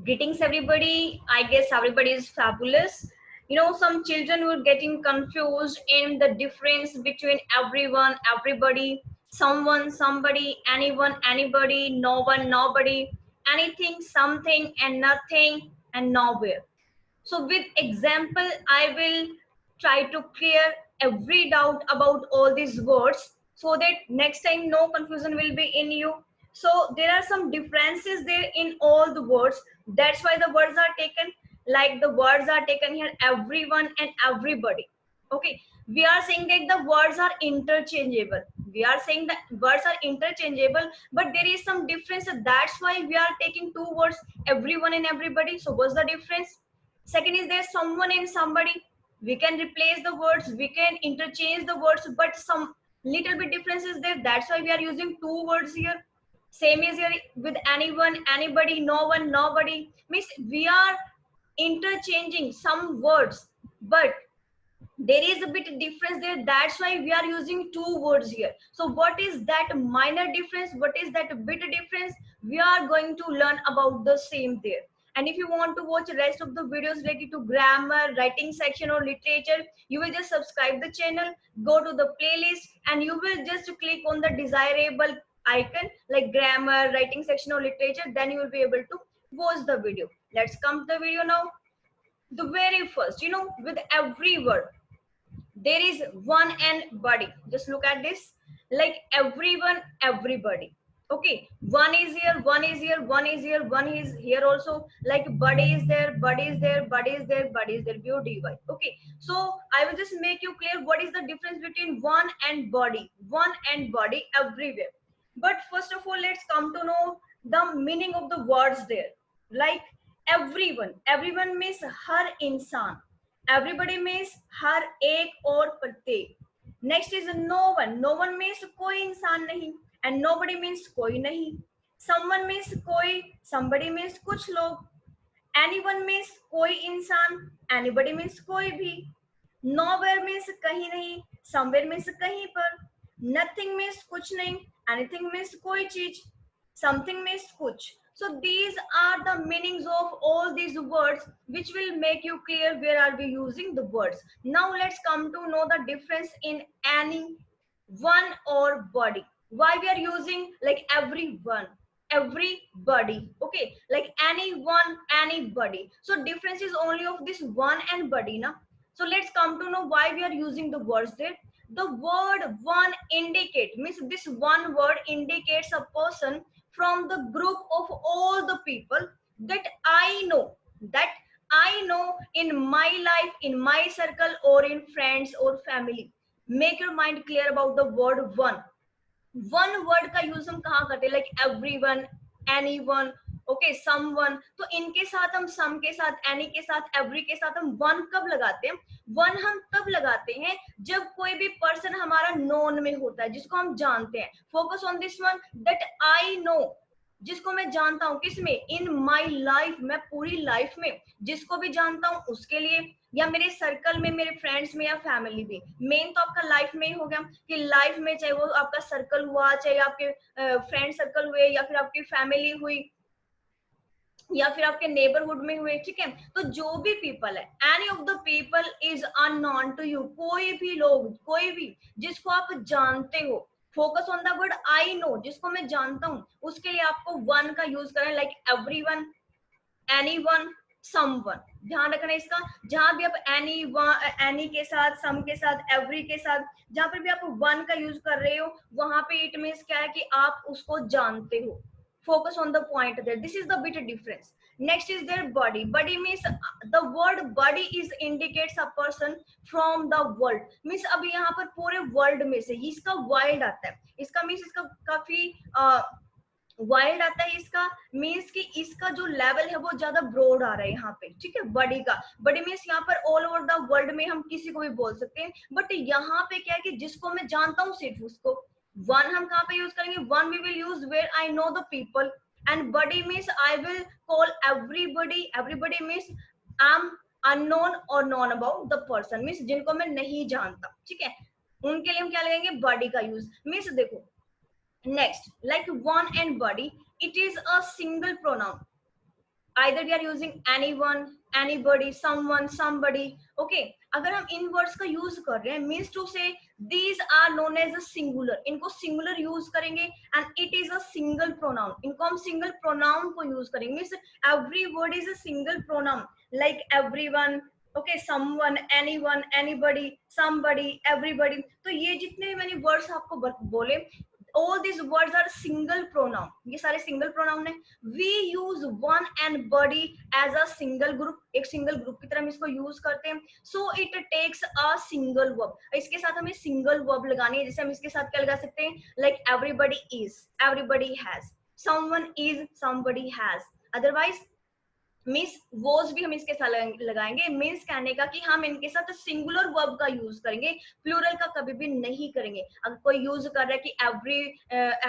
Greetings, everybody. I guess everybody is fabulous. Some children were getting confused in the difference between everyone, everybody, someone, somebody, anyone, anybody, no one, nobody, anything, something, and nothing, and nowhere. So, with example, I will try to clear every doubt about all these words so that next time no confusion will be in you. So, there are some differences there in all the words. That's why the words are taken like the words are taken here, everyone and everybody. Okay, we are saying that the words are interchangeable. We are saying that words are interchangeable, but there is some difference. That's why we are taking two words, everyone and everybody. So, what's the difference? Second is there someone and somebody. We can replace the words, we can interchange the words, but some little bit difference is there. That's why we are using two words here. Same is here with anyone, anybody, no one, nobody. Means we are interchanging some words, but there is a bit difference there. That's why we are using two words here. So what is that minor difference, what is that bit difference, we are going to learn about the same there. And if you want to watch the rest of the videos related to grammar, writing section or literature, you will just subscribe the channel, go to the playlist, and you will just click on the desirable icon like grammar, writing section or literature. Then you will be able to watch the video. Let's come to the video now. The very first, with every word there is one and body. Just look at this, like everyone, everybody. Okay, one is here, one is here, one is here, one is here also. Like buddy is there, buddy is there, buddy is there, buddy is there, BODY. Okay, so I will just make you clear what is the difference between one and body. One and body everywhere. But first of all, let's come to know the meaning of the words there. Like everyone, everyone means har insan. Everybody means हर एक और प्रत्येक. Next is no one. No one means कोई इंसान नहीं. And nobody means कोई नहीं. Someone means कोई. Somebody means कुछ लोग. Anyone means कोई इंसान. Anybody means कोई भी. Nowhere means कहीं नहीं. Somewhere means कहीं पर. Nothing means कुछ नहीं. Anything means कोई चीज. Something means कुछ. So these are the meanings of all these words, which will make you clear where are we using the words. Now let's come to know the difference in any, one or body. Why we are using like everyone, everybody. Okay, like anyone, anybody. So difference is only of this one and body, na. So let's come to know why we are using the words there. The word one indicate means this one word indicates a person from the group of all the people that I know in my life, in my circle, or in friends or family. Make your mind clear about the word one. One word का use हम कहाँ करते हैं, like everyone, anyone, okay, someone. तो इनके साथ हम सम के साथ, एनी के साथ, एवरी के साथ हम वन कब लगाते हैं? वन हम तब लगाते हैं जब कोई भी पर्सन हमारा नोन में होता है, जिसको हम जानते हैं. Focus on this one, that I know, जिसको मैं जानता हूँ. किसमें? इन माई लाइफ, मैं पूरी लाइफ में जिसको भी जानता हूँ उसके लिए, या मेरे सर्कल में, मेरे फ्रेंड्स में, या फैमिली में. मेन तो आपका लाइफ में ही हो गया कि लाइफ में चाहे वो आपका सर्कल हुआ, चाहे आपके फ्रेंड सर्कल हुए, या फिर आपकी फैमिली हुई, या फिर आपके नेबरहुड में हुए. ठीक है, तो जो भी पीपल है, any of the people is unknown to you. कोई भी लोग, कोई भी जिसको आप जानते हो. Focus on the word I know, जिसको मैं जानता हूँ, उसके लिए आपको वन का यूज करें, लाइक एवरीवन, एनीवन, समवन. ध्यान रखना इसका. जहां भी आप एनी के साथ, सम के साथ, एवरी के साथ, जहां पर भी आप वन का यूज कर रहे हो, वहां पे इट मीन्स क्या है कि आप उसको जानते हो. Focus on the point there. This is the bit difference. Next is their body. Body means the word body is indicates a person from the world. Means अब यहाँ पर पूरे वर्ल्ड में से इसका वाइल्ड आता है. इसका मीन्स इसका काफी वाइल्ड आता है. इसका मीन्स कि इसका जो लेवल है वो ज्यादा ब्रॉड आ रहा है यहाँ पे. ठीक है, बड़ी का. बड़ी मीन्स यहाँ पर ऑल ओवर द वर्ल्ड में हम किसी को भी बोल सकते हैं, बट यहाँ पे क्या है कि जिसको मैं जानता हूँ सिर्फ उसको. वन हम कहाँ पे यूज करेंगे? One we will use where I know the people. And body means I will call everybody. Everybody means I am unknown और known about the person, means जिनको मैं नहीं जानता. ठीक है, उनके लिए हम क्या लगेंगे? बॉडी का यूज. मीन्स देखो, next, like one and body, it is a single pronoun. either we are using anyone, anybody, someone, somebody. Okay, अगर हम इन वर्ड्स का यूज कर रहे हैं मीन्स टू से these are known as a singular, इनको singular use करेंगे and it is a single pronoun, इनको हम सिंगल प्रोनाउन को यूज करेंगे means every word is a single pronoun like everyone, okay, someone, anyone, anybody, somebody, everybody. तो ये जितने भी मैंने वर्ड्स आपको बोले, all these words are single pronoun, ये सारे सिंगल प्रोनाउन है। we use one and body as a single group, एक सिंगल ग्रुप की तरह हम इसको यूज करते हैं। so it takes a single verb, इसके साथ हमें सिंगल वर्ब लगानी है। जैसे हम इसके साथ क्या लगा सकते हैं, like everybody is, everybody has, someone is, somebody has, otherwise means वोज भी हम इसके साथ लगाएंगे। मीन्स कहने का कि हम इनके साथ सिंगुलर वर्ब का यूज करेंगे, प्लूरल का कभी भी नहीं करेंगे। अगर कोई यूज कर रहा है कि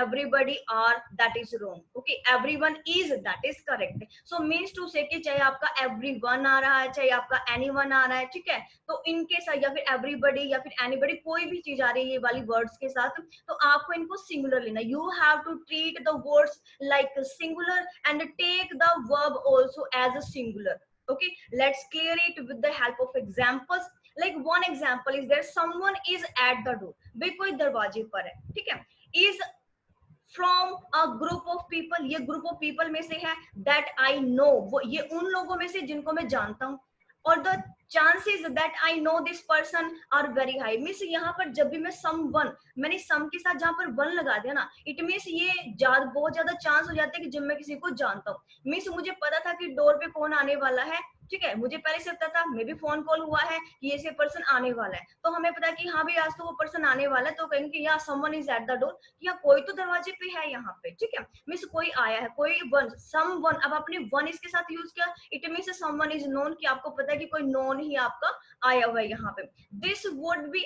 everybody are, that is wrong. Okay, everyone is, that is correct. So means to say कि चाहे आपका एवरीवन आ रहा है, चाहे आपका एनीवन आ रहा है, ठीक है, तो इनके साथ या फिर एवरीबडी या फिर एनीबडी कोई भी चीज आ रही है ये वाली वर्ड्स के साथ, तो आपको इनको सिंगुलर लेना। You have to treat the words like singular and take the verb also as a singular. Okay, let's clear it with the help of examples. Like one example is there, someone is at the door, भाई कोई दरवाजे पर है, ठीक है। is from a group of people, ये group of people में से है। that I know, वो ये उन लोगों में से जिनको मैं जानता हूँ। और the chances that I know this person are very high, means यहाँ पर जब भी मैं someone, मैंने सम के साथ जहां पर वन लगा दिया ना, इट मीन्स ये बहुत ज्यादा चांस हो जाते हैं कि जब मैं किसी को जानता हूँ, मीन्स मुझे पता था कि डोर पे कौन आने वाला है, ठीक है, मुझे पहले से पता था, मे भी फोन कॉल हुआ है कि ये पर्सन आने वाला है, तो हमें पता है कि हाँ भाई आज तो वो पर्सन आने वाला है, तो कहेंगे कि या someone is at the door, या कोई तो दरवाजे पे है यहाँ पे, ठीक है, मीन्स कोई आया है, कोई वन, सम वन। अब आपने वन इसके साथ यूज किया, it means someone is known, कि आपको पता है कि कोई नोन ही आपका आया हुआ है यहाँ पे। This would be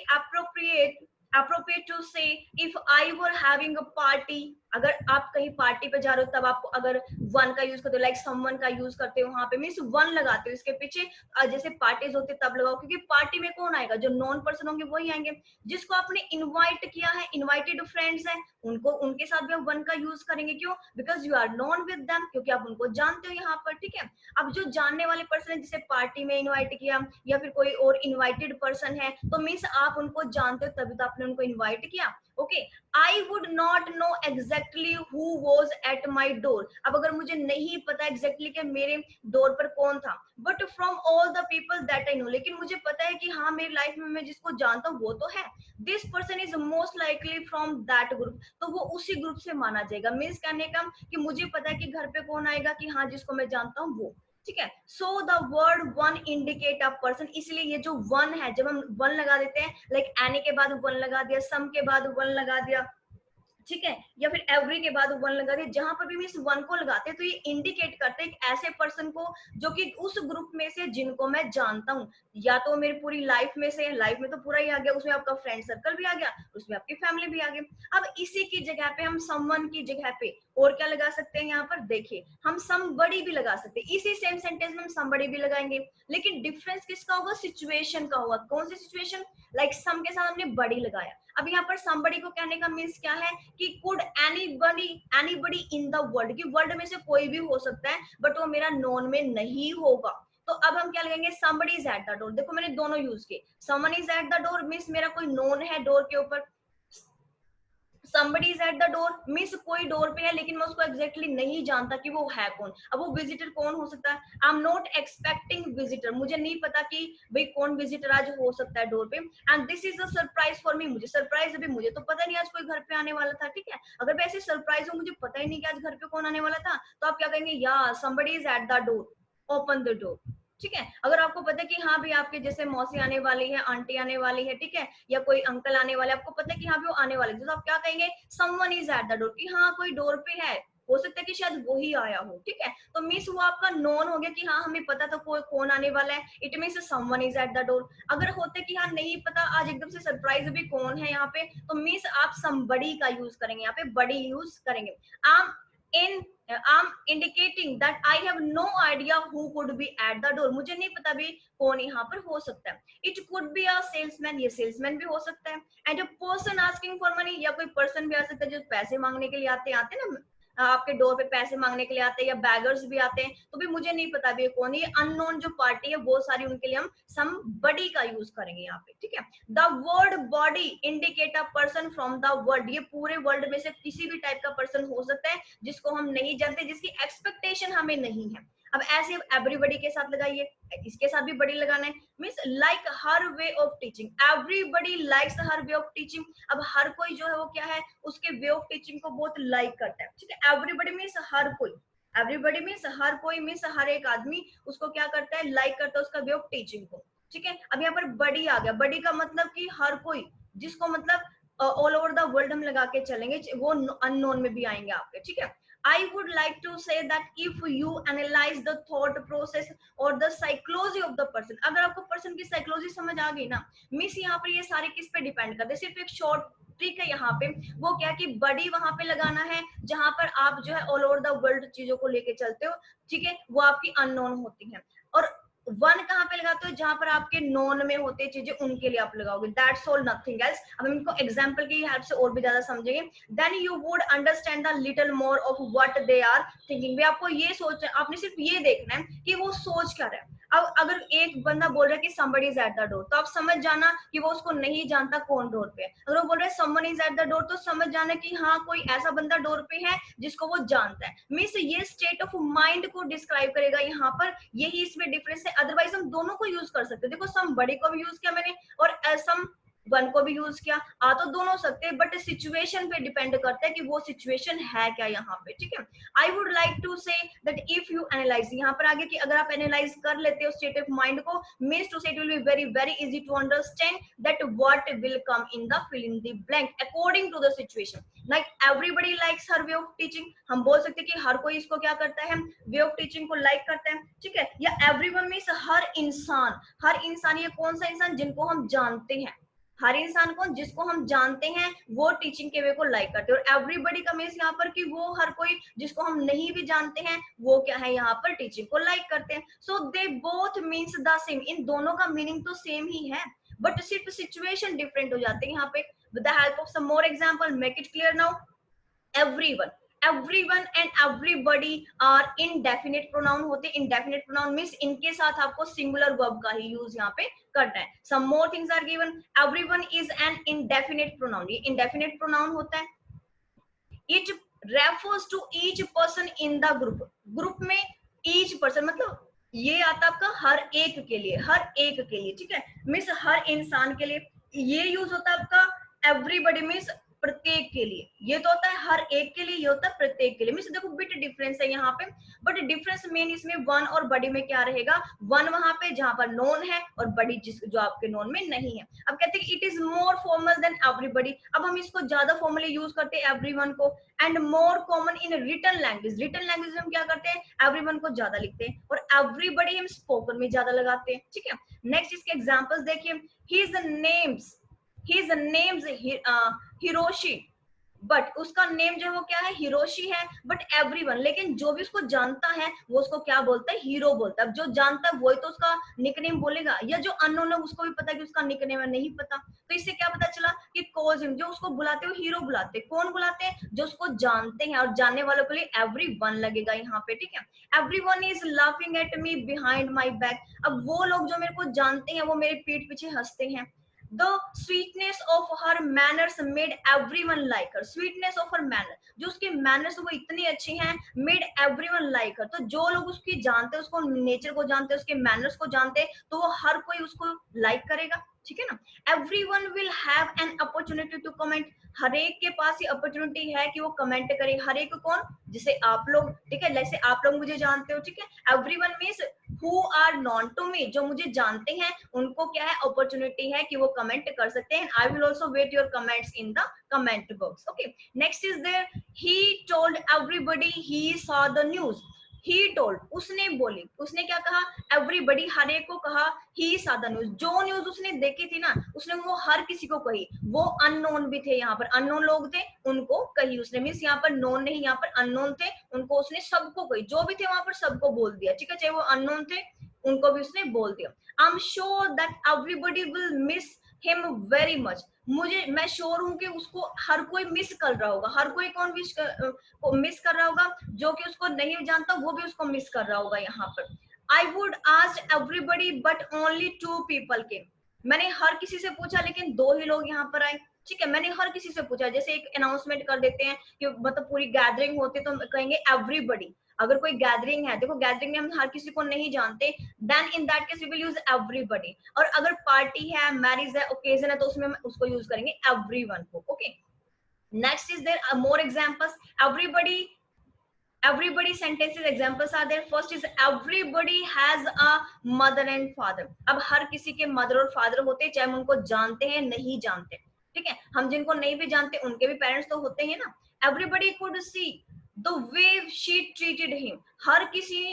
appropriate to say if I were having a party, अगर आप कहीं पार्टी पे जा रहे हो तब आप अगर वन का यूज करते हो, लाइक समवन का यूज करते हो, वहां पे मीन्स वन लगाते हो इसके पीछे। जैसे पार्टीज होते तब लगाओ, क्योंकि पार्टी में कौन आएगा, जो नॉन पर्सन होंगे वही आएंगे। जिसको आपने इनवाइट किया है, इनवाइटेड फ्रेंड्स हैं, उनको उनके साथ भी आप वन का यूज करेंगे। क्यों? Because you are known with them, क्योंकि आप उनको जानते हो यहाँ पर, ठीक है। अब जो जानने वाले पर्सन है, जिसे पार्टी में इन्वाइट किया या फिर कोई और इन्वाइटेड पर्सन है, तो मीन्स आप उनको जानते हो तभी तो आपने उनको इन्वाइट किया। Okay, I would not know exactly who was at my door, अब अगर मुझे नहीं पता एग्जैक्टली कि मेरे डोर पर कौन था, but from all the people that I know, लेकिन मुझे पता है कि हाँ मेरी लाइफ में मैं जिसको जानता हूँ वो तो है, this person is most likely from that group, तो वो उसी ग्रुप से माना जाएगा। मीन्स कहने का कि मुझे पता है कि घर पे कौन आएगा, कि हाँ जिसको मैं जानता हूँ वो, ठीक है। So the word one indicate a person, इसलिए ये जो वन है, जब हम वन लगा देते हैं, लाइक एनी के बाद वन लगा दिया, सम के बाद वन लगा दिया, ठीक है, या फिर एवरी के बाद वन लगा दिया, जहां पर भी मीन्स वन को लगाते हैं तो ये इंडिकेट करते हैं एक ऐसे पर्सन को जो कि उस ग्रुप में से जिनको मैं जानता हूँ, या तो मेरी पूरी लाइफ में से, लाइफ में तो पूरा ही आ गया, उसमें आपका फ्रेंड सर्कल भी आ गया, उसमें आपकी फैमिली भी आ गई। अब इसी की जगह पे हम समवन की जगह पे और क्या लगा सकते हैं, यहाँ पर देखिए हम समबडी भी लगा सकते हैं, इसी सेम सेंटेंस में हम समबडी भी लगाएंगे, लेकिन डिफरेंस किसका होगा, सिचुएशन का होगा। कौन सी सिचुएशन, लाइक सम के साथ हमने बड़ी लगाया। अब यहाँ पर somebody को कहने का मीन्स क्या है कि could anybody in the world, कि वर्ल्ड में से कोई भी हो सकता है, बट वो मेरा नॉन में नहीं होगा। तो अब हम क्या लगेंगे, somebody is at the door, देखो मैंने दोनों यूज किए, someone is at the door means मेरा कोई नॉन है डोर के ऊपर, somebody is at the door means कोई डोर पे है लेकिन मैं उसको एग्जैक्टली नहीं जानता कि वो है कौन। अब वो विजिटर कौन हो सकता है, I am not expecting visitor, मुझे नहीं पता कि भाई कौन विजिटर आज हो सकता है डोर पे, and this is a surprise for me, मुझे सरप्राइज, अभी मुझे तो पता नहीं आज कोई घर पे आने वाला था, ठीक है। अगर मैं ऐसे सरप्राइज हूँ, मुझे पता ही नहीं कि आज घर पे कौन आने वाला था, तो आप क्या कहेंगे, या somebody is at the door, open the door, ठीक है। अगर आपको पता है कि हाँ भी आपके जैसे मौसी आने वाली है, आंटी आने वाली है, ठीक है, या कोई अंकल आने वाले, आपको पता है कि हाँ भी वो आने वाले, तो आप क्या कहेंगे, someone is at the door, कि हाँ कोई डोर पे है, हो सकता है कि शायद वो ही आया हो, ठीक है। तो मीन्स वो आपका नॉन हो गया कि हाँ हमें पता था कोई कौन आने वाला है, it means someone is at the door. अगर होते कि हाँ नहीं पता आज एकदम से सरप्राइज भी कौन है यहाँ पे, तो मीन्स आप समबडी का यूज करेंगे, यहाँ पे बड़ी यूज करेंगे। I'm indicating that I have no idea who could be at the door, मुझे नहीं पता भी कौन यहाँ पर हो सकता है। It could be a salesman, ये सेल्समैन भी हो सकता है, and a person asking for money, या कोई पर्सन भी आ सकता है जो पैसे मांगने के लिए आते ना आपके डोर पे पैसे मांगने के लिए आते हैं, या बैगर्स भी आते हैं, तो भी मुझे नहीं पता भी ये कौन है, ये अननोन जो पार्टी है वो सारी, उनके लिए हम समबडी का यूज करेंगे यहाँ पे, ठीक है। The word body indicate a person from the world, ये पूरे वर्ल्ड में से किसी भी टाइप का पर्सन हो सकता है जिसको हम नहीं जानते, जिसकी एक्सपेक्टेशन हमें नहीं है। अब ऐसे एवरीबडी के साथ लगाइए, इसके साथ भी बड़ी लगाना है, means like her way of teaching, everybody likes her way of teaching. अब हर कोई जो है वो क्या है, उसके वे ऑफ टीचिंग को बहुत लाइक करता है, ठीक है। एवरीबडी मीन्स हर कोई, एवरीबडी मीन्स हर कोई, मीन्स हर एक आदमी उसको क्या करता है, लाइक करता है उसका वे ऑफ टीचिंग को, ठीक है। अब यहाँ पर बड़ी आ गया, बड़ी का मतलब कि हर कोई, जिसको मतलब ऑल ओवर द वर्ल्ड हम लगा के चलेंगे, वो अननोन में भी आएंगे आपके, ठीक है। I would like to say that if you analyze the thought process or the psychology of the person, अगर आपको पर्सन की साइकोलॉजी समझ आ गई ना, मिस यहाँ पर ये सारे किस पे डिपेंड करते हैं, सिर्फ एक शॉर्ट ट्रिक है यहाँ पे, वो क्या कि बड़ी वहां पे लगाना है जहां पर आप जो है ऑल ओवर द वर्ल्ड चीजों को लेके चलते हो, ठीक है, वो आपकी अननोन होती है। और वन कहाँ पे लगाते हो, जहां पर आपके नोन में होते चीजें, उनके लिए आप लगाओगे, दैट्स ऑल, नथिंग एल्स। अब हम इनको एग्जांपल की हेल्प से और भी ज्यादा समझेंगे, then you would understand the little more of what they are thinking. भी आपको ये सोच, आपने सिर्फ ये देखना है कि वो सोच क्या रहा है। अब अगर एक बंदा बोल रहा है कि somebody is at the door, तो आप समझ जाना कि वो उसको नहीं जानता कौन डोर पे है। अगर वो बोल रहा है someone is at the door, तो समझ जाना कि हाँ कोई ऐसा बंदा डोर पे है जिसको वो जानता है। मीन्स ये स्टेट ऑफ माइंड को डिस्क्राइब करेगा यहाँ पर, यही इसमें डिफरेंस है। अदरवाइज हम दोनों को यूज कर सकते हैं, देखो somebody को भी यूज किया मैंने और some वन को भी यूज किया, आ तो दोनों सकते हैं, बट सिचुएशन पे डिपेंड करता है कि वो सिचुएशन है क्या यहाँ पे, ठीक है। I would like to say that if you analyze, यहाँ पर आगे कि अगर आप एनालाइज कर लेते हो स्टेट ऑफ माइंड को, means to say it will be very very easy to understand that what will come in the fill in the blank according to the situation. Like everybody likes her way of teaching, हम बोल सकते हैं कि हर कोई इसको क्या करता है, वे ऑफ टीचिंग को लाइक करता है, ठीक है। या एवरीवन मीन्स हर इंसान, हर इंसान, ये कौन सा इंसान, जिनको हम जानते हैं, हर इंसान को जिसको हम जानते हैं वो टीचिंग के वे को लाइक करते हैं। और एवरीबडी का मीन्स यहाँ पर कि वो हर कोई जिसको हम नहीं भी जानते हैं वो क्या है, यहाँ पर टीचिंग को लाइक करते हैं। So they both mean the same, इन दोनों का मीनिंग तो सेम ही है, बट सिर्फ सिचुएशन डिफरेंट हो जाते हैं यहाँ पे। With the help of some more example, make it clear now. everyone, everyone and everybody are indefinite pronoun होते हैं। indefinite pronoun means इनके साथ आपको singular verb का ही यूज यहाँ पे करना है। some more things are given, everyone is an indefinite pronoun, ये indefinite pronoun होता है। it refers to each person in the group, group में each person मतलब ये आता आपका हर एक के लिए, हर एक के लिए, ठीक है, मीन्स हर इंसान के लिए। ये यूज होता है आपका एवरीबडी मीन्स प्रत्येक के लिए, ये तो होता है हर एक के लिए, ये होता है प्रत्येक के लिए। मीन्स देखो बिट डिफरेंस है यहाँ पे, बट डिफरेंस मेन इसमें वन और बड़ी में क्या रहेगा, वन वहां पे जहां पर नोन है और बड़ी जिस जो आपके नोन में नहीं है। अब कहते हैं it is more formal than everybody, अब हम इसको ज्यादा फॉर्मली यूज करते हैं एवरीवन को, and more common in written language, written language हम क्या करते हैं, एवरीवन को ज्यादा लिखते हैं, और एवरीबडी हम स्पोकन में ज्यादा लगाते हैं, ठीक है। नेक्स्ट इसके एग्जांपल्स देखिए, his names हिरोशी, बट उसका नेम जो है वो क्या है, हिरोशी है, बट एवरीवन, लेकिन जो भी उसको जानता है वो उसको क्या बोलता है, हीरो बोलता है। अब जो जानता है वही तो उसका निकनेम बोलेगा, या जो अननोन है उसको भी पता है कि उसका निकनेम है, नहीं पता, तो इससे क्या पता चला कि कॉज हिम, जो उसको बुलाते हो हीरो बुलाते, कौन बुलाते हैं, जो उसको जानते हैं, और जानने वालों के लिए एवरीवन लगेगा यहाँ पे, ठीक है। Everyone is laughing at me behind my back, अब वो लोग जो मेरे को जानते हैं वो मेरे पीठ पीछे हंसते हैं। The sweetness of her manners made everyone like her, sweetness of her manner, जो उसके manners वो इतनी अच्छी हैं, made everyone like her, तो जो लोग उसकी जानते हैं, उसको नेचर को जानते हैं, उसके मैनर्स को जानते हैं, तो वो हर कोई उसको लाइक करेगा, ठीक है ना। everyone will have an opportunity to comment, हर एक के पास ये अपॉर्चुनिटी है कि वो कमेंट करे, हर एक कौन, जिसे आप लोग, ठीक है, जैसे आप लोग मुझे जानते हो, ठीक है। Everyone means who are known to me, जो मुझे जानते हैं उनको क्या है, अपॉर्चुनिटी है कि वो कमेंट कर सकते हैं। I will also wait your comments in the comment box, okay. Next is there, he told everybody he saw the news, he told उसने बोली, उसने क्या कहा, एवरीबडी हर एक को कहा, ही सॉ द न्यूज, जो न्यूज उसने देखी थी ना उसने वो हर किसी को कही, वो अननोन भी थे, यहाँ पर अननोन लोग थे उनको कही उसने, मीन्स यहाँ पर नोन नहीं, यहाँ पर अननोन थे उनको उसने सबको कही, जो भी थे वहां पर सबको बोल दिया, ठीक है, चाहे वो अननोन थे उनको भी उसने बोल दिया। I am sure that everybody will miss him very much, मैं श्योर हूं कि उसको हर कोई मिस कर रहा होगा, हर कोई कौन मिस कर रहा होगा, जो कि उसको नहीं जानता वो भी उसको मिस कर रहा होगा यहाँ पर। I would ask everybody but only 2 people के, मैंने हर किसी से पूछा लेकिन 2 ही लोग यहाँ पर आए। ठीक है, मैंने हर किसी से पूछा, जैसे एक अनाउंसमेंट कर देते हैं कि मतलब पूरी गैदरिंग होती है तो कहेंगे एवरीबडी। अगर कोई गैदरिंग है, देखो गैदरिंग में हम हर किसी को नहीं जानते, then in that case we will use everybody. और अगर पार्टी है, मैरिज है, ओकेजन है, तो उसमें हम उसको यूज करेंगे एवरीवन को। Okay, next is there more examples. everybody sentences examples are there. First is everybody has a mother and father. अब हर किसी के मदर और फादर होते हैं, चाहे हम उनको जानते हैं नहीं जानते। ठीक है, हम जिनको नहीं भी जानते उनके भी पेरेंट्स तो होते हैं ना। everybody could see the way she treated him. हर किसी,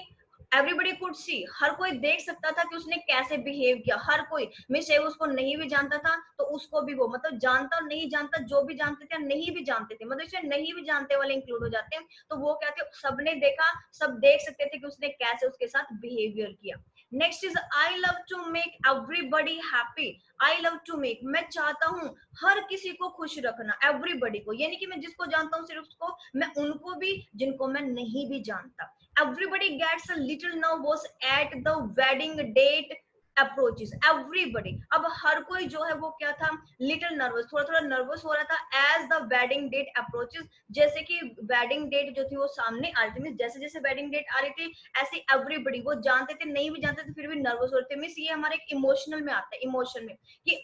एवरीबडी कुड सी, हर कोई देख सकता था कि उसने कैसे बिहेव किया, हर कोई। मैं चाहे उसको नहीं भी जानता था तो उसको भी वो, मतलब जानता और नहीं जानता, जो भी जानते थे नहीं भी जानते थे, मतलब इसमें नहीं भी जानते वाले इंक्लूड हो जाते हैं। तो वो कहते सबने देखा, सब देख सकते थे कि उसने कैसे उसके साथ बिहेवियर किया। Next is I love to make everybody happy. I love to make, मैं चाहता हूँ हर किसी को खुश रखना, एवरीबडी को, यानी कि मैं जिसको जानता हूँ सिर्फ उसको, मैं उनको भी जिनको मैं नहीं भी जानता। Everybody gets a little nervous at the wedding date approaches. Everybody, अब हर कोई जो है वो क्या था, लिटिल नर्वस, थोड़ा थोड़ा नर्वस हो रहा था as the wedding date approaches, जैसे कि वेडिंग डेट जो थी वो सामने आ रही थी। जैसे जैसे वेडिंग डेट आ रही थी ऐसे एवरीबडी, वो जानते थे नहीं भी जानते थे फिर भी नर्वस हो रहे थे। मीन्स ये हमारे एक इमोशनल में आता है, इमोशन में कि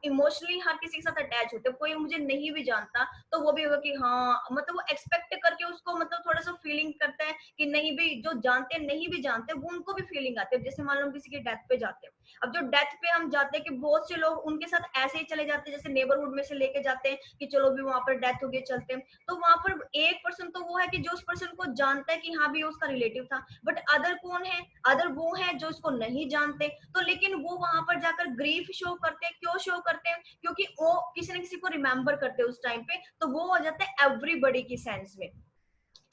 इमोशनली हर किसी के साथ अटैच होते हैं। कोई मुझे नहीं भी जानता तो वो भी होगा कि हाँ, मतलब वो एक्सपेक्ट करके उसको, मतलब थोड़ा सा फीलिंग करता है कि नहीं भी, जो जानते हैं नहीं भी जानते वो उनको भी फीलिंग आती है। जैसे मान लो हम किसी की डेथ पे जाते हैं, अब जो डेथ पे हम जाते हैं कि बहुत से लोग उनके साथ ऐसे ही चले जाते हैं, जैसे नेबरहुड में से लेके जाते हैं कि चलो भी वहां पर डेथ हो गई चलते हैं, तो वहां पर एक पर्सन तो वो है कि जो उस पर्सन को जानता है कि हाँ भी उसका रिलेटिव था, बट अदर कौन है, अदर वो है जो उसको नहीं जानते। तो लेकिन वो वहां पर जाकर ग्रीफ शो करते हैं, क्यों शो करते हैं, क्योंकि वो किसी न किसी को रिमेम्बर करते हैं उस टाइम पे, तो वो हो जाता है एवरीबडी की सेंस में।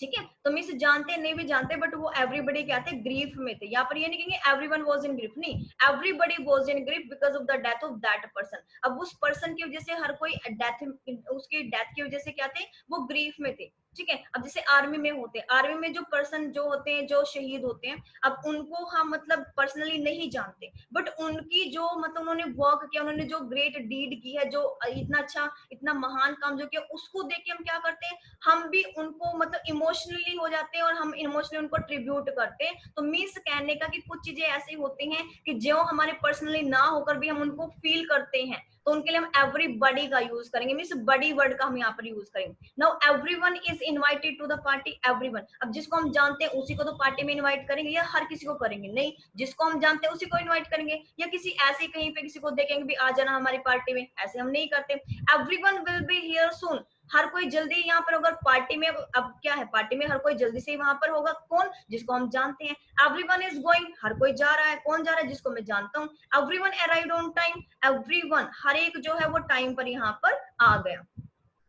ठीक है, तो मीन्स जानते नहीं भी जानते, बट वो एवरीबडी क्या थे, ग्रीफ में थे। यहाँ पर ये नहीं कहेंगे एवरीवन वाज इन ग्रीफ, नहीं, everybody was in grief because of the death of that person. अब उस पर्सन की वजह से हर कोई डेथ, उसकी डेथ की वजह से क्या थे, वो ग्रीफ में थे। ठीक है, अब जैसे आर्मी में होते हैं, आर्मी में जो पर्सन जो होते हैं, जो शहीद होते हैं, अब उनको हम मतलब पर्सनली नहीं जानते, बट उनकी जो मतलब उन्होंने वर्क किया, उन्होंने जो ग्रेट डीड की है, जो इतना अच्छा इतना महान काम जो किया, उसको देख के हम क्या करते हैं, हम भी उनको मतलब इमोशनली हो जाते हैं और हम इमोशनली उनको ट्रिब्यूट करते हैं। तो मीन्स कहने का कि कुछ चीजें ऐसी होती हैं कि जो हमारे पर्सनली ना होकर भी हम उनको फील करते हैं, तो उनके लिए हम एवरीबडी का यूज करेंगे, मीन्स बड़ी वर्ड का हम यहाँ पर यूज करेंगे। Now everyone is invited to the party, everyone, अब जिसको हम जानते हैं उसी को तो पार्टी में इनवाइट करेंगे, या हर किसी को करेंगे, नहीं, जिसको हम जानते हैं उसी को इनवाइट करेंगे, या किसी ऐसे कहीं पे किसी को देखेंगे भी आ जाना हमारी पार्टी में, ऐसे हम नहीं करते। एवरीवन विल बी हियर सून, हर कोई जल्दी यहाँ पर होगा पार्टी में। अब क्या है, पार्टी में हर कोई जल्दी से वहां पर होगा, कौन, जिसको हम जानते हैं। एवरीवन इज गोइंग, हर कोई जा रहा है, कौन जा रहा है, जिसको मैं जानता हूँ। Everyone arrived on time, everyone हर एक जो है वो टाइम पर यहाँ पर आ गया।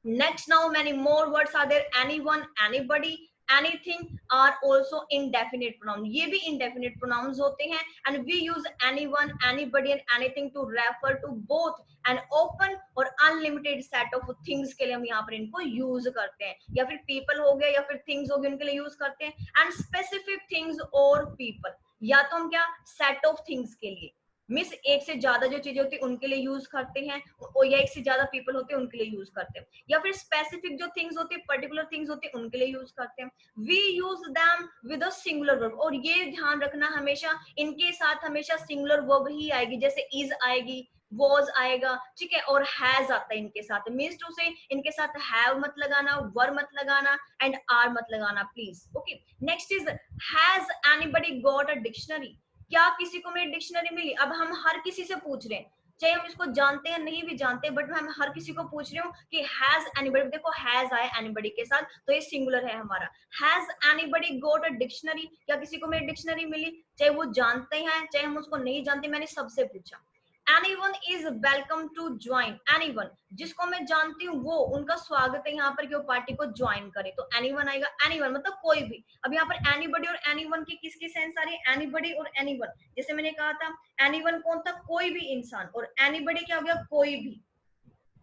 Next, now many more words are there. Anyone, anybody, anything are also indefinite pronoun. ये भी indefinite pronouns होते हैं, and we use anyone, anybody and anything to refer to both an open और unlimited set of things के लिए हम यहाँ पर इनको use करते हैं, या फिर people हो गए या फिर things हो गए उनके लिए use करते हैं, and specific things or people, या तो हम क्या set of things के लिए, मिस एक से ज्यादा जो चीजें होती है उनके लिए यूज करते हैं, और या एक से ज्यादा पीपल होते हैं उनके लिए यूज करते हैं, या फिर स्पेसिफिक जो थिंग्स होती है, पर्टिकुलर थिंग्स होती है उनके लिए यूज करते हैं। We use them with a singular verb, और ये ध्यान रखना हमेशा इनके साथ हमेशा सिंगुलर वर्ब ही आएगी, जैसे इज आएगी, वॉज आएगा, ठीक है, और हैज आता है इनके साथ। मीन्स टू से इनके साथ हैव मत लगाना, वर मत लगाना, एंड आर मत लगाना please. Okay, next is has anybody got a dictionary, क्या किसी को मेरी डिक्शनरी मिली। अब हम हर किसी से पूछ रहे हैं, चाहे हम इसको जानते हैं नहीं भी जानते, बट मैं हर किसी को पूछ रही हूँ कि हैज एनीबडी, देखो हैज आया एनीबडी के साथ तो ये सिंगुलर है हमारा। Has anybody got a dictionary, क्या किसी को मेरी डिक्शनरी मिली, चाहे वो जानते हैं चाहे हम उसको नहीं जानते, मैंने सबसे पूछा। Anyone is welcome to join, anyone जिसको मैं जानती हूँ वो, उनका स्वागत है यहाँ पर कि वो पार्टी को ज्वाइन करे, तो एनीवन आएगा। एनीवन मतलब कोई भी। अब यहाँ पर एनीबडी और एनीवन की किसकी सेंस आ रही है, एनीबडी और एनीवन। जैसे मैंने कहा था एनीवन कौन था, कोई भी इंसान, और एनीबडी क्या हो गया, कोई भी।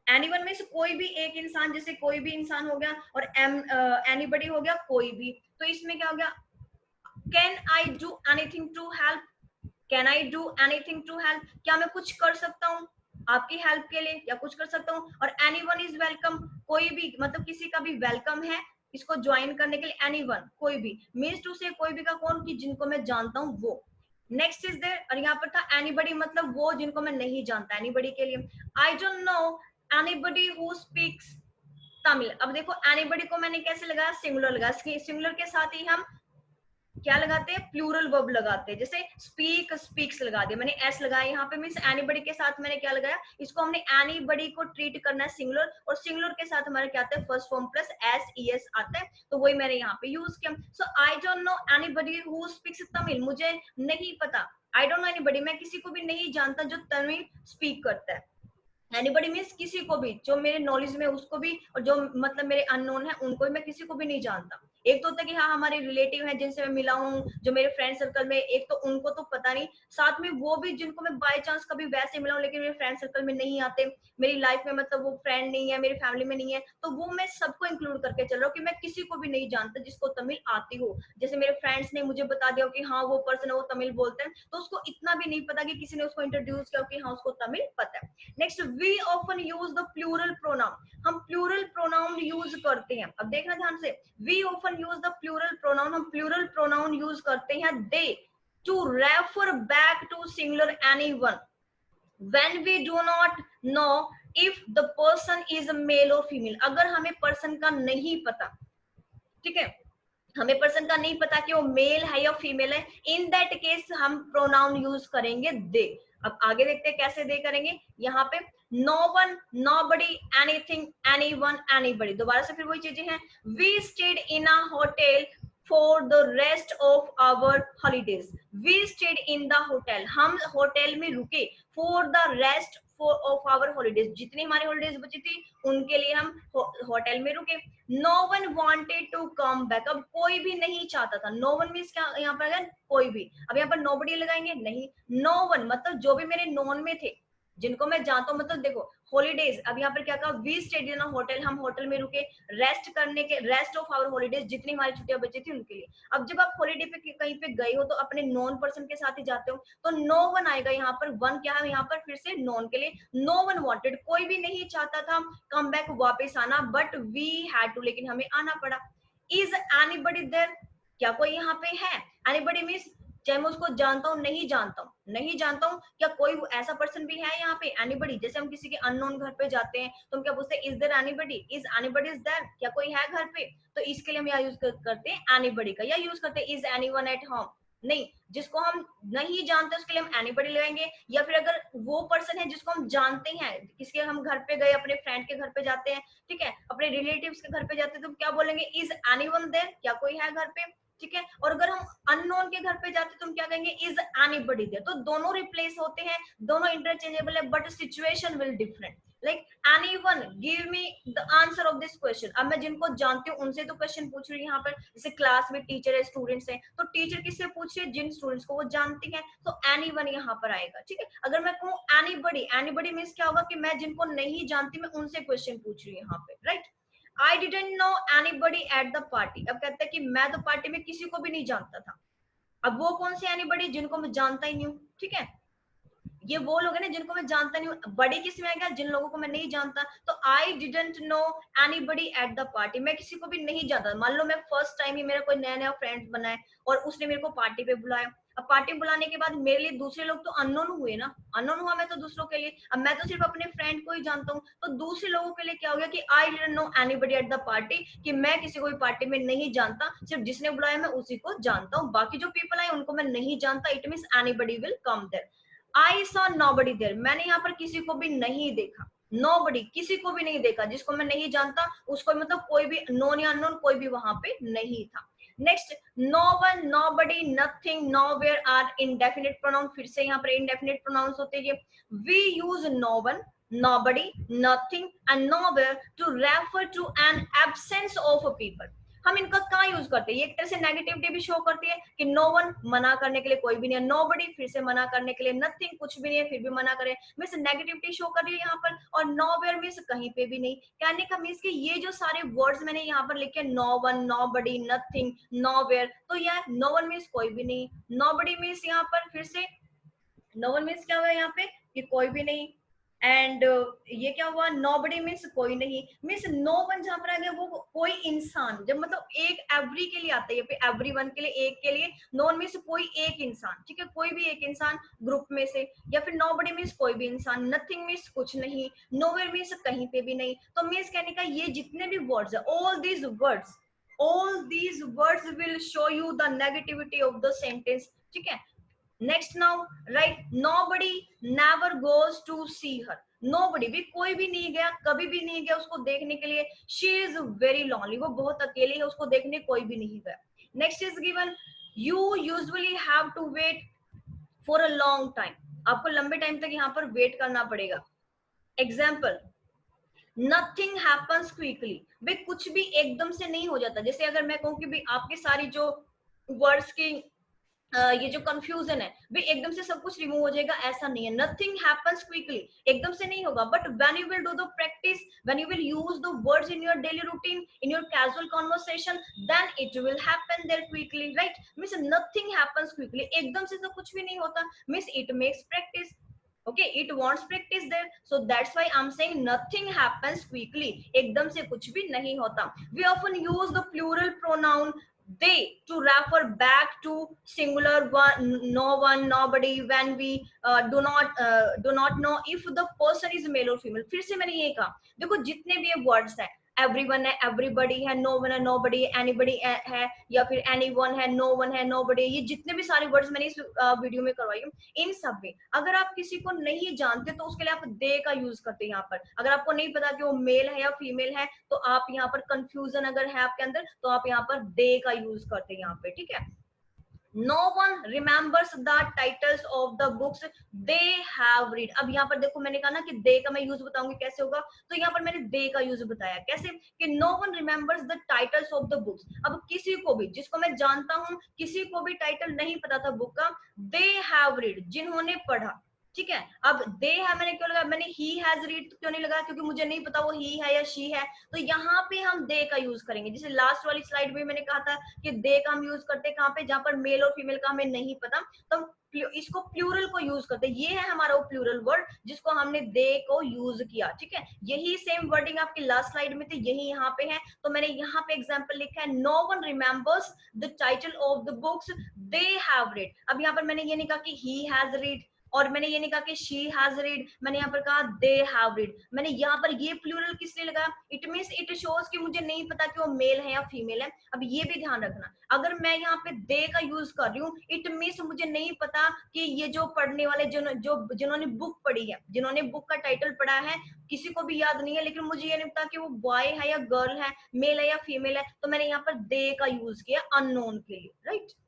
एनीवन में से कोई भी एक इंसान, जैसे कोई भी इंसान हो गया, और एनीबडी हो गया कोई भी। तो इसमें क्या हो गया, can I do anything to help, can I do anything to help, क्या मैं कुछ कर सकता हूँ आपकी हेल्प के लिए, या कुछ कर सकता हूँ। और एनीवन इज वेलकम, कोई भी मतलब किसी का भी वेलकम है इसको ज्वाइन करने के लिए। एनीवन कोई भी मीन्स टू से कोई भी का कौन, की जिनको मैं जानता हूँ वो। नेक्स्ट इज देयर, और यहाँ पर था एनीबडी मतलब वो जिनको मैं नहीं जानता, एनीबडी के लिए आई don't know anybody who speaks Tamil. अब देखो एनीबडी को मैंने कैसे लगाया, सिंगुलर लगाया, सिंगुलर के साथ ही हम क्या लगाते हैं, प्लूरल वर्ब लगाते हैं। जैसे स्पीक स्पीक्स लगा दिया मैंने, एस लगाया यहाँ पे, मीन्स एनीबडी के साथ मैंने क्या लगाया, इसको हमने एनीबडी को ट्रीट करना है सिंगुलर, और सिंगुलर के साथ हमारे क्या आता है, first form plus S E S आता है, तो वही मैंने यहाँ पे यूज किया। So I don't know anybody who speaks Tamil, मुझे नहीं पता, आई डोंट नो एनीबडी, मैं किसी को भी नहीं जानता जो तमिल स्पीक करता है। एनीबडी मीन्स किसी को भी, जो मेरे नॉलेज में उसको भी, और जो मतलब मेरे अननोन है उनको भी, मैं किसी को भी नहीं जानता। एक तो होता है कि हाँ हमारे रिलेटिव हैं जिनसे मैं मिला हूँ, जो मेरे फ्रेंड सर्कल में, एक तो उनको तो पता नहीं, साथ में वो भी जिनको मैं बाय चांस कभी वैसे मिला हूँ लेकिन मेरे फ्रेंड सर्कल में नहीं आते, मेरी लाइफ में मतलब वो फ्रेंड नहीं है, मेरी फैमिली में नहीं है, तो वो मैं सबको इंक्लूड करके चल रहा हूँ कि मैं किसी को भी नहीं जानता जिसको तमिल आती हो। जैसे मेरे फ्रेंड्स ने मुझे बता दिया कि हाँ वो पर्सन है वो तमिल बोलते हैं, तो उसको इतना भी नहीं पता कि किसी ने उसको इंट्रोड्यूस किया कि हाँ उसको तमिल पता है। Next, we often use the plural pronoun, हम प्लूरल प्रोनाउन यूज करते हैं। अब देखना ध्यान से, we often use the plural pronoun, हम प्लूरल प्रोनाउन यूज करते हैं they to refer back to singular anyone when we do not know if the person is a male or female। अगर हमें पर्सन का नहीं पता, ठीक है, हमें पर्सन का नहीं पता कि वो मेल है या फीमेल है, इन दैट केस हम प्रोनाउन यूज करेंगे दे। अब आगे देखते हैं कैसे दे करेंगे। यहाँ पे no one, nobody, anything, anyone, anybody, दोबारा से फिर वही चीजें हैं। We stayed in a hotel for the rest of our holidays, we stayed in the hotel, हम होटल में रुके, for the rest of our holidays, जितनी हमारी हॉलीडेज बची थी उनके लिए हम होटल में रुके। No one wanted to come back, अब कोई भी नहीं चाहता था, नो वन मीन्स क्या यहाँ पर है, कोई भी। अब यहाँ पर नोबडी लगाएंगे नहीं, नो वन मतलब जो भी मेरे नॉन में थे, जिनको मैं जानता हूँ, मतलब देखो हॉलीडेज, अब यहाँ पर क्या कहा, वी स्टेड इन होटल, हम होटल में रुके रेस्ट करने के, रेस्ट ऑफ आवर हॉलीडेज, जितनी हमारी छुट्टियां बची थी उनके लिए। अब जब आप हॉलीडे पे कहीं पे गए हो तो अपने नॉन पर्सन के साथ ही जाते हो, तो नो वन आएगा यहाँ पर, वन क्या है यहाँ पर फिर से नॉन के लिए, नो वन वॉन्टेड, कोई भी नहीं चाहता था कम बैक वापिस आना, बट वी हैड टू, लेकिन हमें आना पड़ा। इज एनीबडी देयर, क्या कोई यहाँ पे है, एनीबडी मीन्स चाहे मैं उसको जानता हूँ नहीं जानता हूँ, नहीं जानता हूँ, क्या कोई ऐसा पर्सन भी है यहाँ पे, एनीबडी। जैसे हम किसी के अननोन घर पे जाते हैं तो हम क्या पूछते हैं, is there anybody, is anybody is there, क्या कोई है घर पे, तो इसके लिए हम यहाँ यूज करते हैं एनीबडी का, या यूज करते हैं इज एनीवन एट होम, नहीं, जिसको हम नहीं जानते उसके लिए हम एनीबडी लगाएंगे। या फिर अगर वो पर्सन है जिसको हम जानते हैं, किसके हम घर पे गए, अपने फ्रेंड के घर पे जाते हैं, ठीक है, अपने रिलेटिव्स के घर पे जाते हैं, तो क्या बोलेंगे, इज एनीवन देयर, क्या कोई है घर पे, ठीक है। और अगर हम अननोन के घर पे जाते तो हम क्या कहेंगे, इज एनीबडी देयर। तो दोनों रिप्लेस होते हैं, दोनों इंटरचेंजेबल है, but situation will different. Like anyone give me the answer of this question, अब मैं जिनको जानती हूँ उनसे तो क्वेश्चन पूछ रही हूँ यहाँ पर, जैसे क्लास में टीचर है, स्टूडेंट्स है, तो टीचर किससे पूछ रही है, जिन स्टूडेंट्स को वो जानती है, तो एनीवन यहाँ पर आएगा, ठीक है। अगर मैं कहूँ एनीबडी, एनीबडी मीन्स क्या होगा कि मैं जिनको नहीं जानती मैं उनसे क्वेश्चन पूछ रही हूँ यहाँ पे, right. I didn't know anybody at the party, अब कहता है कि मैं तो पार्टी में किसी को भी नहीं जानता था। अब वो कौन सी anybody, जिनको मैं जानता ही नहीं हूँ, ठीक है, ये वो लोग हैं ना जिनको मैं जानता नहीं हूँ। बड़ी किस में आएगा, जिन लोगों को मैं नहीं जानता। तो I didn't know anybody at the party, मैं किसी को भी नहीं जानता। मान लो मैं फर्स्ट टाइम ही मेरा कोई नया नया फ्रेंड बना है और उसने मेरे को पार्टी पे बुलाया, अब पार्टी बुलाने के बाद मेरे लिए दूसरे लोग तो अननोन हुए ना, अननोन हुआ मैं तो दूसरों के लिए, अब मैं तो सिर्फ अपने फ्रेंड को ही जानता हूँ, तो दूसरे लोगों के लिए क्या हो गया कि I didn't know anybody at the party, कि मैं किसी को भी पार्टी में नहीं जानता, सिर्फ जिसने बुलाया मैं उसी को जानता हूँ, बाकी जो पीपल आए उनको मैं नहीं जानता। It means anybody will come there. I saw nobody there, मैंने यहाँ पर किसी को भी नहीं देखा, नोबडी किसी को भी नहीं देखा, जिसको मैं नहीं जानता उसको, मतलब कोई भी नोन या अननोन कोई भी वहां पे नहीं था। Next, no one, nobody, nothing, nowhere are indefinite pronoun, फिर से यहाँ पर इंडेफिनिट प्रोनाउंस होते हैं। We use no one, nobody, nothing and nowhere to refer to an absence of a people। हम इनका कहाँ यूज करते हैं, ये एक तरह से नेगेटिविटी भी शो करती है कि नो वन, मना करने के लिए कोई भी नहीं है, नो बडी, फिर से मना करने के लिए, नथिंग, कुछ भी नहीं है फिर भी मना करें, मीन्स नेगेटिविटी शो कर रही है यहाँ पर। और नो वेयर मीन्स कहीं पे भी नहीं, कहने का मीन्स कि ये जो सारे वर्ड्स मैंने यहाँ पर लिखे, no one, nobody, nothing, nowhere, तो यह नो वन मीन्स कोई भी नहीं, नो बडी मीन्स यहाँ पर फिर से नो वन मीन्स क्या हुआ यहाँ पे कि कोई भी नहीं, एंड ये क्या हुआ, नोबडी मीन्स कोई नहीं, मीन्स नो वन जहां पर आ गया वो कोई इंसान, जब मतलब एक एवरी के लिए आता है, ये पे एवरी वन के लिए, एक के लिए, नो वन मीन्स कोई एक इंसान, ठीक है, कोई भी एक इंसान ग्रुप में से, या फिर नोबडी मीन्स कोई भी इंसान, नथिंग मीन्स कुछ नहीं, नोवेयर मीन्स कहीं पे भी नहीं। तो मीन्स कहने का ये जितने भी वर्ड्स है, all these words will show you the negativity of the sentence, ठीक है। Next now right, nobody never goes to see her, nobody भी कोई भी नहीं गया, कभी भी नहीं गया उसको देखने के लिए, she is very lonely, वो बहुत अकेली है, उसको देखने कोई भी नहीं गया। Next is given, you usually have to wait for a long time, आपको लंबे टाइम तक यहाँ पर वेट करना पड़ेगा। एग्जाम्पल, नथिंग हैपन्स क्विकली, भाई कुछ भी एकदम से नहीं हो जाता, जैसे अगर मैं कहूँ कि भाई आपकी सारी जो वर्ड्स की ये जो कंफ्यूजन है भी एकदम से सब कुछ रिमूव हो जाएगा, ऐसा नहीं है, नथिंग हैपेंस क्विकली, एकदम से नहीं होगा, but when you will do the practice, when you will use the words in your daily routine, in your casual conversation, then it will happen there quickly, right, means nothing happens quickly, एकदम से तो कुछ भी नहीं होता, means it makes practice, okay, it wants practice there, so that's why I'm saying nothing happens quickly, एकदम से कुछ भी नहीं होता। We often use the plural pronoun they to refer back to singular one, no one, nobody, when we do not know if the person is male or female। फिर से मैंने ये कहा, देखो जितने भी ये वर्ड्स हैं, एवरीवन है, एवरीबडी है, नो वन है, नोबडी, एनीबडी है, या फिर एनी वन है, नो वन है, नोबडी, ये जितने भी सारे वर्ड्स मैंने इस वीडियो में करवाई हूँ, इन सब में अगर आप किसी को नहीं जानते तो उसके लिए आप दे का यूज करते हैं यहाँ पर। अगर आपको नहीं पता कि वो मेल है या फीमेल है, तो आप यहाँ पर कंफ्यूजन अगर है आपके अंदर, तो आप यहाँ पर दे का यूज करते हैं यहाँ पे, ठीक है। No one remembers the titles of the books they have read। अब यहाँ पर देखो मैंने कहा ना कि they का मैं यूज बताऊंगी कैसे होगा, तो यहाँ पर मैंने they का यूज बताया कैसे कि no one remembers the titles of the books। अब किसी को भी, जिसको मैं जानता हूँ, किसी को भी टाइटल नहीं पता था बुक का, they have read, जिन्होंने पढ़ा, ठीक है। अब दे है मैंने क्यों लगा, मैंने ही हैज रीड क्यों नहीं लगा, क्योंकि मुझे नहीं पता वो ही है या शी है, तो यहाँ पे हम दे का यूज करेंगे। जैसे लास्ट वाली स्लाइड में मैंने कहा था कि दे का हम यूज करते हैं कहाँ पे, जहां पर मेल और फीमेल का हमें नहीं पता, तो इसको प्लूरल को यूज करते हैं, ये है हमारा वो प्लूरल वर्ड जिसको हमने दे को यूज किया, ठीक है। यही सेम वर्डिंग आपकी लास्ट स्लाइड में थी, यही यहाँ पे है, तो मैंने यहाँ पे एग्जाम्पल लिखा है, no one remembers the title of the books they have read. अब यहाँ पर मैंने ये नहीं कहा कि ही हैज रीड, और मैंने ये नहीं कहा कि she has read, मैंने यहाँ पर कहा they have read। मैंने यहाँ पर ये प्लूरल किस लिए लगाया, इट मीन्स इट शोज कि मुझे नहीं पता कि वो मेल है या फीमेल है। अब ये भी ध्यान रखना, अगर मैं यहाँ पे they का यूज कर रही हूँ, इट मीन्स मुझे नहीं पता कि ये जो पढ़ने वाले जिन्होंने बुक पढ़ी है, जिन्होंने बुक का टाइटल पढ़ा है, किसी को भी याद नहीं है, लेकिन मुझे ये नहीं पता कि वो बॉय है या गर्ल है, मेल है या फीमेल है, तो मैंने यहाँ पर they का यूज किया अननोन के लिए, right.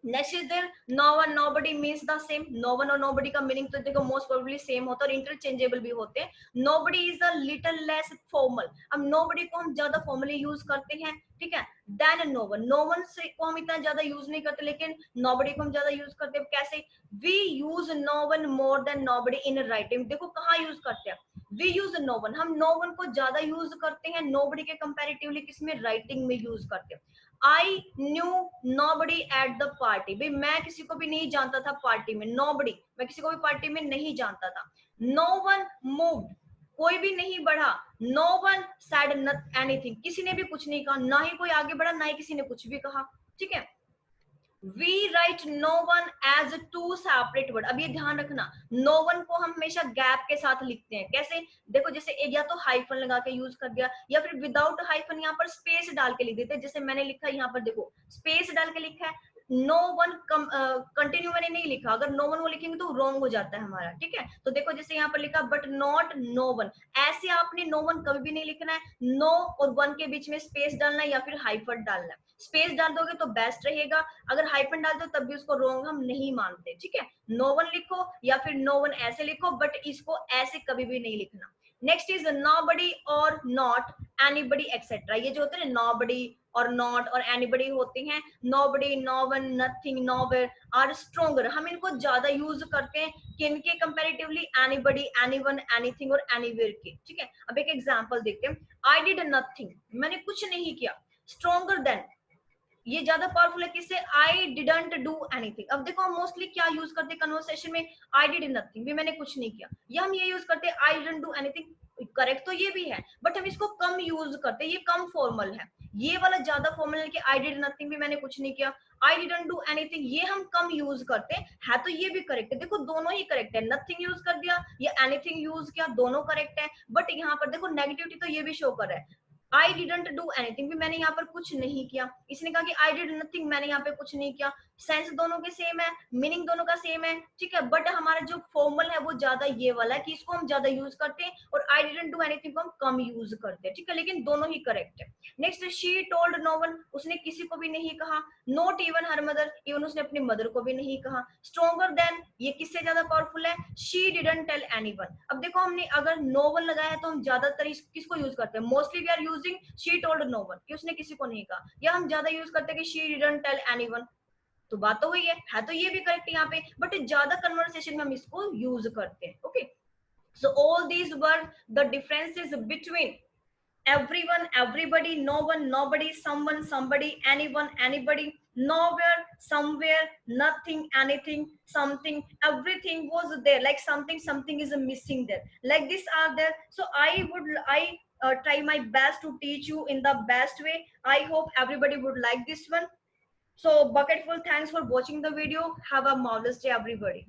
Next is there no one nobody means the same, no one और नोबडी का मीनिंग तो देखो मोस्ट प्रोबेबली सेम होता है और इंटरचेंजेबल भी होते हैं। Nobody is a little less formal, अब नोबडी को हम ज्यादा फॉर्मली यूज करते हैं, ठीक है, than no one. No one से को हम इतना ज्यादा यूज नहीं करते, लेकिन नोबडी को हम ज्यादा यूज करते हैं। कैसे, we use no one more than nobody in writing, देखो कहाँ यूज करते हैं, वी यूज नो वन, हम नो वन को ज्यादा यूज करते हैं नोबडी के कंपैरेटिवली, किसमें, राइटिंग में यूज करते हैं। I knew nobody at the party, भाई मैं किसी को भी नहीं जानता था पार्टी में, नोबडी, मैं किसी को भी पार्टी में नहीं जानता था। नो वन मूव्ड, कोई भी नहीं बढ़ा। नो वन सैड एनीथिंग, किसी ने भी कुछ नहीं कहा, ना ही कोई आगे बढ़ा, ना ही किसी ने कुछ भी कहा, ठीक है। We write no one as two separate word, अब ये ध्यान रखना, no one को हम हमेशा गैप के साथ लिखते हैं। कैसे, देखो जैसे एक या तो हाइफन लगा के यूज कर दिया, या फिर विदाउट हाइफन यहाँ पर स्पेस डाल के लिख देते हैं, जैसे मैंने लिखा है यहाँ पर, देखो स्पेस डाल के लिखा है। नो वन कंटिन्यू मैंने नहीं लिखा, अगर नो वन वो लिखेंगे तो रॉन्ग हो जाता है हमारा, ठीक है। तो देखो जैसे यहाँ पर लिखा बट नॉट नो वन, ऐसे आपने नो वन कभी भी नहीं लिखना है, नो और वन के बीच में स्पेस डालना है या फिर हाइफन डालना है। स्पेस डाल दोगे तो बेस्ट रहेगा, अगर हाइफन डाल दो तब भी उसको रॉन्ग हम नहीं मानते, ठीक है। नो वन लिखो या फिर नो वन ऐसे लिखो, बट इसको ऐसे कभी भी नहीं लिखना। नेक्स्ट इज nobody और not anybody etc. ये जो होते हैं nobody और not और anybody होते हैं, nobody, no one, nothing, nowhere are stronger, हम इनको ज्यादा यूज करते हैं किनके कंपेरेटिवली, anybody, anyone, anything और anywhere के, ठीक है। अब एक एग्जांपल देखते हैं, I did nothing, मैंने कुछ नहीं किया, stronger than, ये ज्यादा पावरफुल है किससे, आई डिडंट डू एनीथिंग। अब देखो हम मोस्टली क्या यूज करते हैं कन्वर्सेशन में, आई डिड नथिंग, भी मैंने कुछ नहीं किया, या हम ये यूज करते हैं I didn't do anything, correct तो ये भी है बट हम इसको कम यूज करते हैं, ये कम फॉर्मल है, ये वाला ज्यादा फॉर्मल है कि आई डिड नथिंग, भी मैंने कुछ नहीं किया, आई डिडंट डू एनीथिंग, ये हम कम यूज करते हैं, है तो ये भी करेक्ट है, देखो दोनों ही करेक्ट है, नथिंग यूज कर दिया या एनीथिंग यूज किया, दोनों करेक्ट है, बट यहाँ पर देखो नेगेटिविटी तो ये भी शो कर रहा है, आई डिडंट डू एनीथिंग, भी मैंने यहाँ पर कुछ नहीं किया, इसने कहा कि आई डिड नथिंग, मैंने यहाँ पे कुछ नहीं किया, सेंस दोनों के सेम है, मीनिंग दोनों का सेम है, ठीक है, बट हमारा जो फॉर्मल है वो ज्यादा ये वाला है कि इसको हम ज्यादा यूज करते हैं, और आई डिडंट डू एनीथिंग को हम कम यूज करते हैं, ठीक है, लेकिन दोनों ही करेक्ट है। Next, she told no one, उसने किसी को भी नहीं कहा, not even her mother, even उसने अपनी मदर को भी नहीं कहा, स्ट्रोंगर देन, ये किससे ज्यादा पावरफुल है, शी डिडंट टेल एनीवन। अब देखो हमने अगर नो वन लगाया है तो हम ज्यादातर किसको यूज करते हैं, mostly we are using she told no one, कि उसने किसी को नहीं कहा, या हम ज्यादा यूज करते हैं कि शी डिडंट टेल एनीवन, तो बात तो हुई है तो ये भी करेक्ट है यहाँ पे, बट ज्यादा कन्वर्सेशन में हम इसको यूज करते हैं, okay. So all these were the differences between everyone, everybody, no one, nobody, someone, somebody, anyone, anybody, nowhere, somewhere, nothing, anything, something, everything was there, like something is missing there, like this are there. So I try my best to teach you in the best way. I hope everybody would like this one. So Bucketful, thanks for watching the video. Have a marvelous day everybody.